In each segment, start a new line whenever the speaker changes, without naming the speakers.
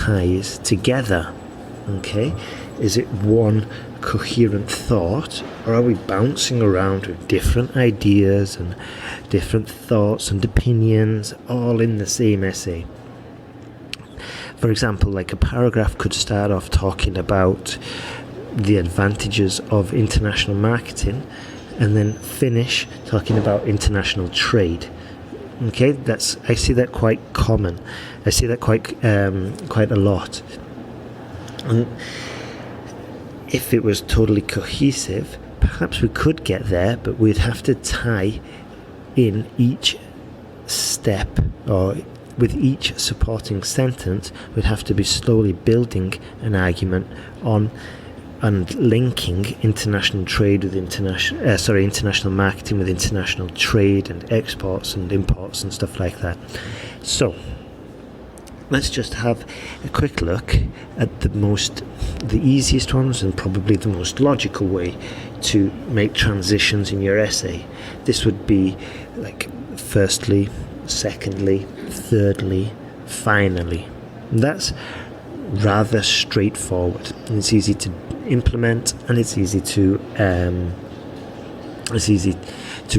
ties together? Okay, is it one coherent thought, or are we bouncing around with different ideas and different thoughts and opinions all in the same essay? For example, like a paragraph could start off talking about the advantages of international marketing and then finish talking about international trade. Okay, I see that quite common. I see that quite a lot. And if it was totally cohesive, perhaps we could get there, but we'd have to tie in each step, or with each supporting sentence, we'd have to be slowly building an argument on and linking international trade with international marketing with international trade and exports and imports and stuff like that. So let's just have a quick look at the easiest ones and probably the most logical way to make transitions in your essay. This would be like firstly, secondly, thirdly, finally. And that's rather straightforward, and it's easy to implement, and it's easy to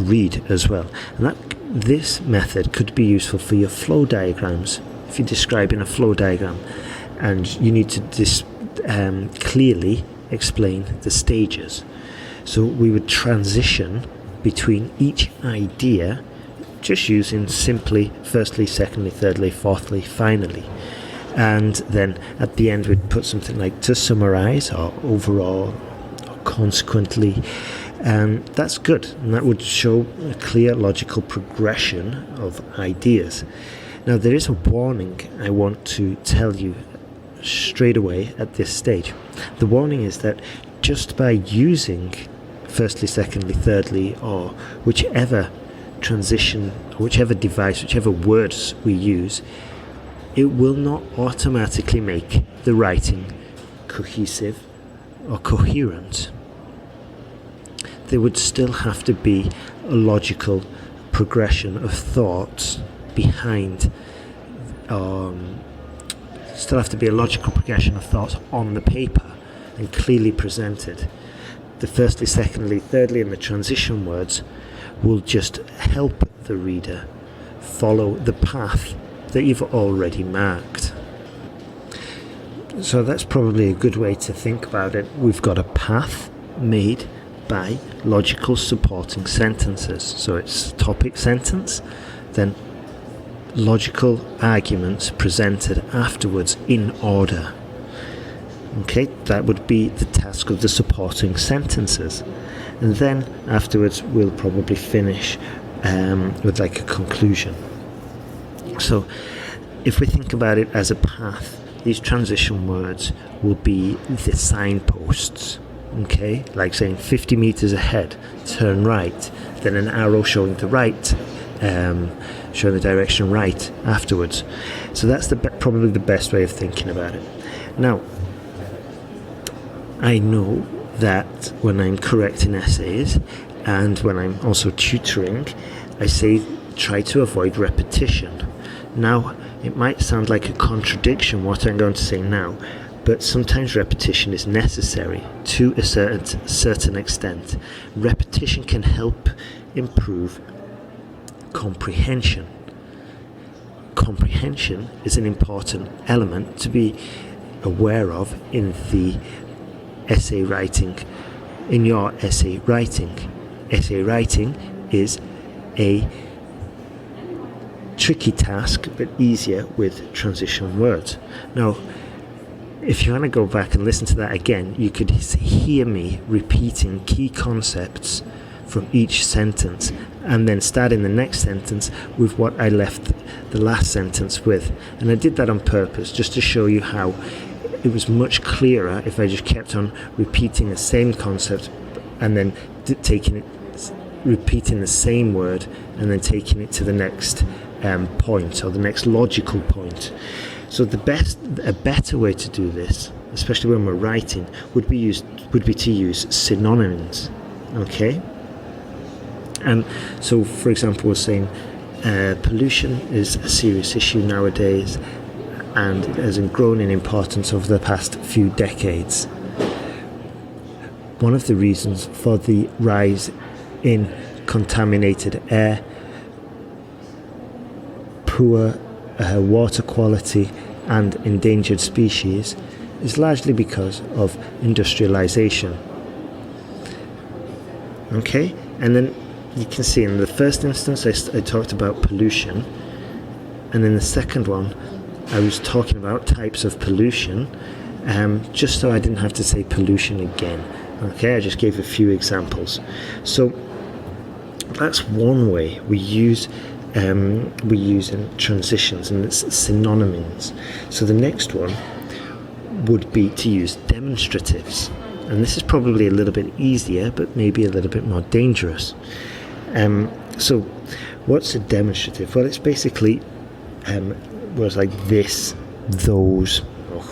read as well. And this method could be useful for your flow diagrams. If you're describing a flow diagram and you need to clearly explain the stages, so we would transition between each idea just using simply firstly, secondly, thirdly, fourthly, finally. And then at the end we'd put something like to summarize, or overall, or consequently. That's good, and that would show a clear logical progression of ideas. Now, there is a warning I want to tell you straight away at this stage. The warning is that just by using firstly, secondly, thirdly, or whichever transition, whichever device, whichever words we use, it will not automatically make the writing cohesive or coherent. There would still have to be a logical progression of thoughts behind, still have to be a logical progression of thoughts on the paper and clearly presented. The firstly, secondly, thirdly, and the transition words will just help the reader follow the path that you've already marked. So that's probably a good way to think about it. We've got a path made by logical supporting sentences. So it's topic sentence, then logical arguments presented afterwards in order. Okay, that would be the task of the supporting sentences. And then afterwards we'll probably finish with like a conclusion. So if we think about it as a path, these transition words will be the signposts. Okay, like saying 50 meters ahead, turn right, then an arrow showing the right, showing the direction right afterwards. So that's probably the best way of thinking about it. Now, I know that when I'm correcting essays and when I'm also tutoring, I say try to avoid repetition. Now, it might sound like a contradiction what I'm going to say now, but sometimes repetition is necessary to a certain extent. Repetition can help improve comprehension. Comprehension is an important element to be aware of in the essay writing, in your essay writing. Essay writing is a tricky task, but easier with transition words. Now, if you want to go back and listen to that again, you could hear me repeating key concepts from each sentence and then starting the next sentence with what I left the last sentence with. And I did that on purpose just to show you how it was much clearer if I just kept on repeating the same concept and then repeating the same word and then taking it to the next point, or the next logical point. So a better way to do this, especially when we're writing, would be to use synonyms. Okay? And so, for example, we're saying pollution is a serious issue nowadays, and it has grown in importance over the past few decades. One of the reasons for the rise in contaminated air, poor water quality, and endangered species is largely because of industrialization. Okay, and then you can see in the first instance I talked about pollution, and in the second one I was talking about types of pollution, just so I didn't have to say pollution again. Okay, I just gave a few examples. So that's one way we use in transitions, and it's synonyms. So the next one would be to use demonstratives, and this is probably a little bit easier but maybe a little bit more dangerous. So what's a demonstrative? Well, it's basically words like this, those, or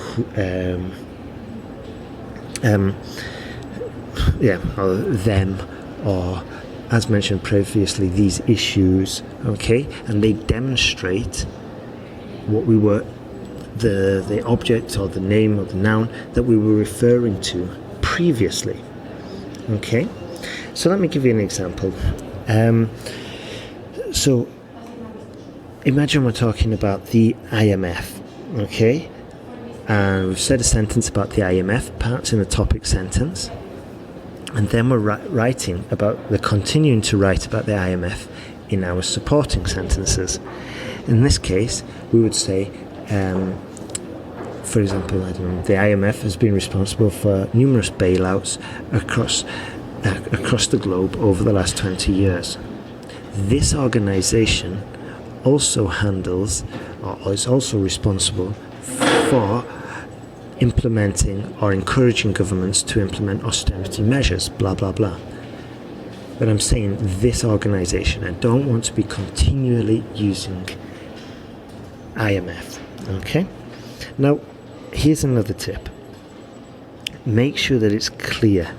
or them, or as mentioned previously, these issues. Okay, and they demonstrate what we were, the object or the name or the noun that we were referring to previously. Okay, so let me give you an example. So imagine we're talking about the IMF, okay, and we've said a sentence about the IMF, perhaps in the topic sentence, and then we're continuing to write about the IMF in our supporting sentences. In this case, we would say, for example, the IMF has been responsible for numerous bailouts across the globe over the last 20 years. This organization also handles, or is also responsible for implementing or encouraging governments to implement austerity measures, blah blah blah. But I'm saying this organization. I don't want to be continually using IMF. Okay? Now, here's another tip. Make sure that it's clear.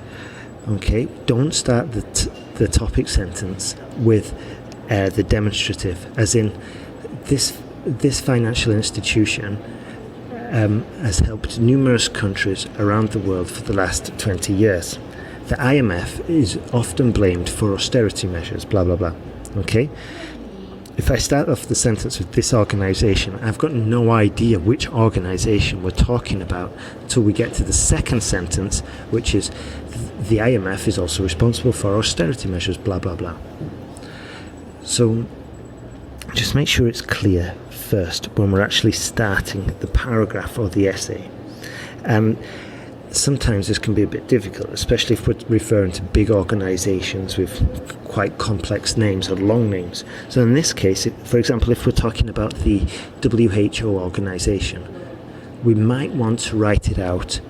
Okay? Don't start the topic sentence with the demonstrative, as in this financial institution has helped numerous countries around the world for the last 20 years. The IMF is often blamed for austerity measures, blah blah blah. Okay? If I start off the sentence with this organization, I've got no idea which organization we're talking about until we get to the second sentence, which is the IMF is also responsible for austerity measures, blah blah blah. So just make sure it's clear first when we're actually starting the paragraph or the essay. Sometimes this can be a bit difficult, especially if we're referring to big organizations with quite complex names or long names. So in this case, for example, if we're talking about the WHO organization, we might want to write it out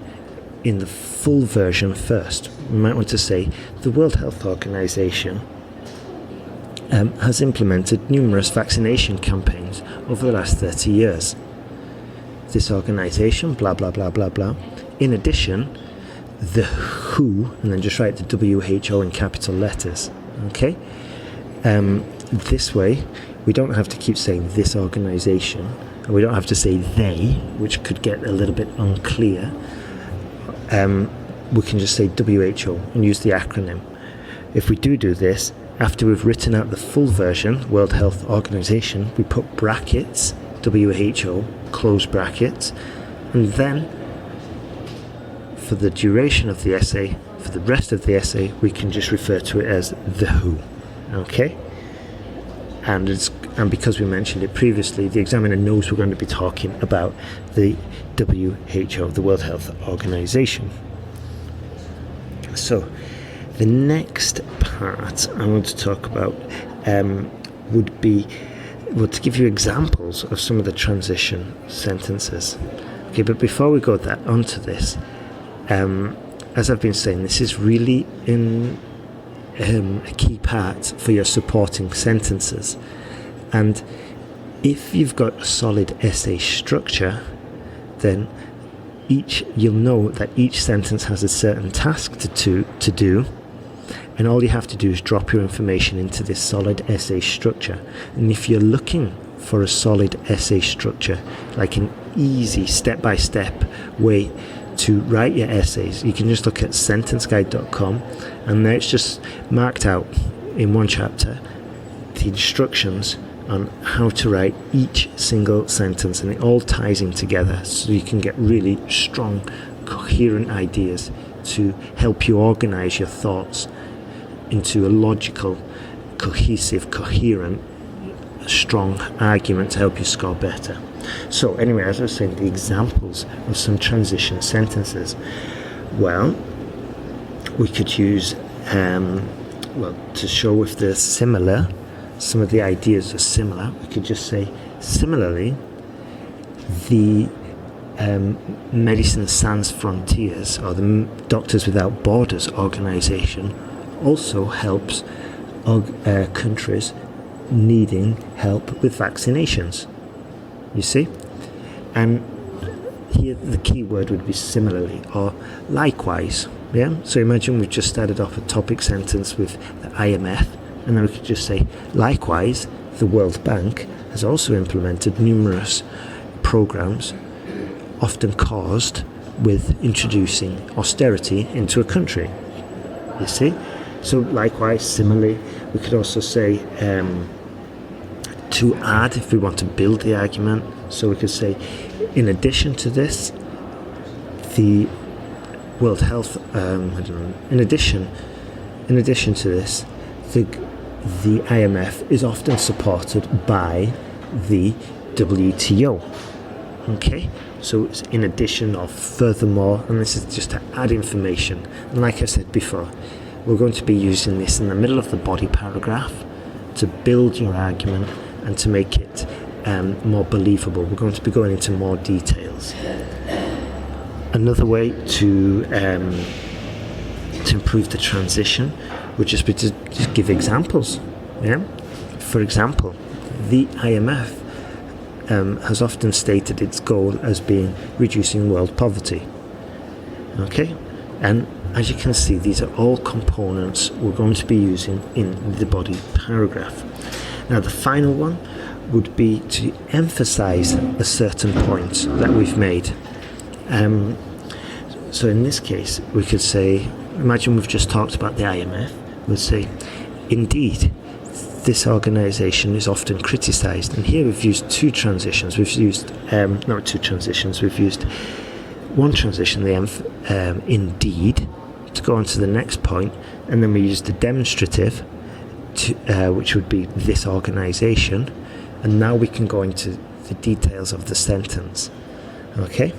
in the full version first. We might want to say the World Health Organization has implemented numerous vaccination campaigns over the last 30 years. This organization, blah blah blah blah blah. In addition, the WHO, and then just write the WHO in capital letters. Okay? This way, we don't have to keep saying this organization, and we don't have to say they, which could get a little bit unclear. We can just say WHO and use the acronym. If we do this, after we've written out the full version, World Health Organization, we put brackets, WHO, close brackets, and then for the duration of the essay, for the rest of the essay, we can just refer to it as the WHO. Okay? And because we mentioned it previously, the examiner knows we're going to be talking about the WHO, the World Health Organization. So, the next part I want to talk about would be to give you examples of some of the transition sentences. Okay, but before we go onto this, as I've been saying, this is really a key part for your supporting sentences. And if you've got a solid essay structure, then you'll know that each sentence has a certain task to do, and all you have to do is drop your information into this solid essay structure. And if you're looking for a solid essay structure, like in easy step-by-step way to write your essays, you can just look at sentenceguide.com, and there it's just marked out in one chapter the instructions on how to write each single sentence, and it all ties in together so you can get really strong, coherent ideas to help you organize your thoughts into a logical, cohesive, coherent, strong argument to help you score better. So anyway, as I was saying, the examples of some transition sentences. Well, we could use, to show if they're similar, some of the ideas are similar, we could just say, similarly, the Medicine Sans Frontiers, or the Doctors Without Borders organization, also helps countries needing help with vaccinations. You see? And here the key word would be similarly or likewise. Yeah? So imagine we've just started off a topic sentence with the IMF, and then we could just say, likewise, the World Bank has also implemented numerous programs, often caused with introducing austerity into a country. You see? So likewise, similarly, we could also say to add if we want to build the argument. So we could say, in addition to this, the World Health, in addition to this, the IMF is often supported by the WTO. Okay, so it's in addition or furthermore, and this is just to add information. And like I said before, we're going to be using this in the middle of the body paragraph to build your argument and to make it more believable. We're going to be going into more details. Another way to improve the transition would just be to just give examples. Yeah. For example, the IMF has often stated its goal as being reducing world poverty. Okay, and as you can see, these are all components we're going to be using in the body paragraph. Now, the final one would be to emphasize a certain point that we've made. So in this case, we could say, imagine we've just talked about the IMF. We'll say, indeed, this organization is often criticized. And here we've used two transitions. We've used, not two transitions, we've used one transition, the indeed, to go on to the next point, and then we use the demonstrative, which would be this organization, and now we can go into the details of the sentence. Okay?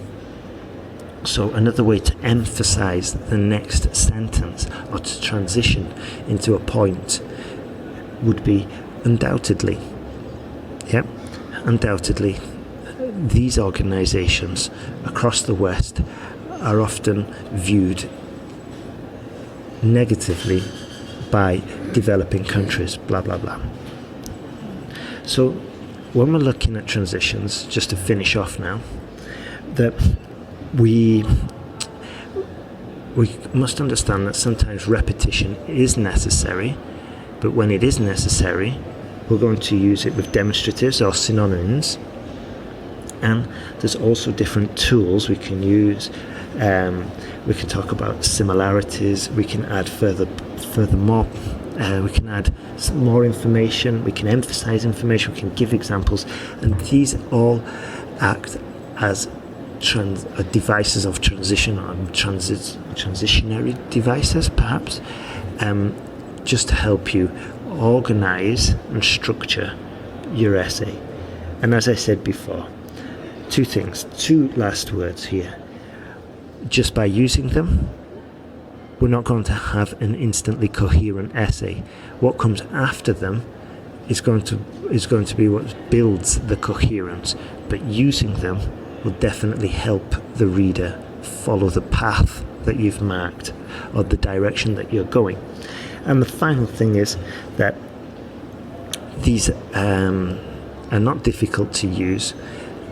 So another way to emphasize the next sentence or to transition into a point would be undoubtedly. Yep, undoubtedly, these organizations across the West are often viewed negatively by developing countries, blah, blah, blah. So when we're looking at transitions, just to finish off now, that we must understand that sometimes repetition is necessary, but when it is necessary, we're going to use it with demonstratives or synonyms. And there's also different tools we can use. We can talk about similarities. We can add furthermore. We can add some more information. We can emphasize information. We can give examples, and these all act as devices of transition or transitionary devices, perhaps, just to help you organize and structure your essay. And as I said before, two last words here. Just by using them, we're not going to have an instantly coherent essay. What comes after them is going to be what builds the coherence, but using them will definitely help the reader follow the path that you've marked or the direction that you're going. And the final thing is that these are not difficult to use,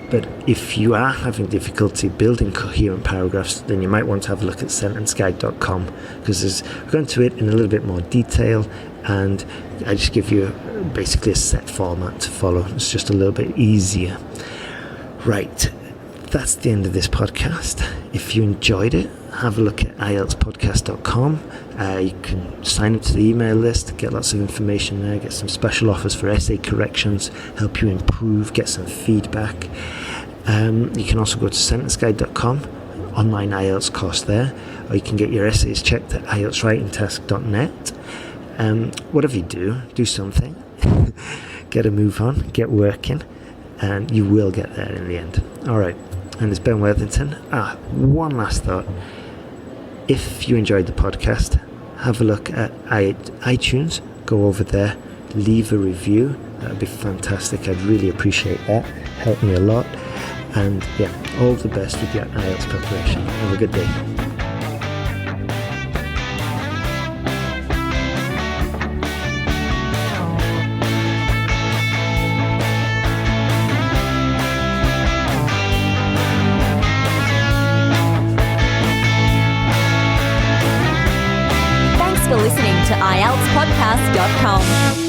but if you are having difficulty building coherent paragraphs, then you might want to have a look at sentenceguide.com, because we're going to it in a little bit more detail, and I just give you basically a set format to follow. It's just a little bit easier. Right. that's the end of this podcast. If you enjoyed it, have a look at IELTSPodcast.com. You can sign up to the email list, get lots of information there, get some special offers for essay corrections, help you improve, get some feedback. You can also go to sentenceguide.com, online IELTS course there, or you can get your essays checked at IELTSwritingtask.net. Whatever you do something. Get a move on, get working, and you will get there in the end. Alright, and it's Ben Worthington. One last thought. If you enjoyed the podcast, have a look at iTunes, go over there, leave a review. That would be fantastic. I'd really appreciate that. Help me a lot. And yeah, all the best with your IELTS preparation. Have a good day.
For listening to IELTSPodcast.com.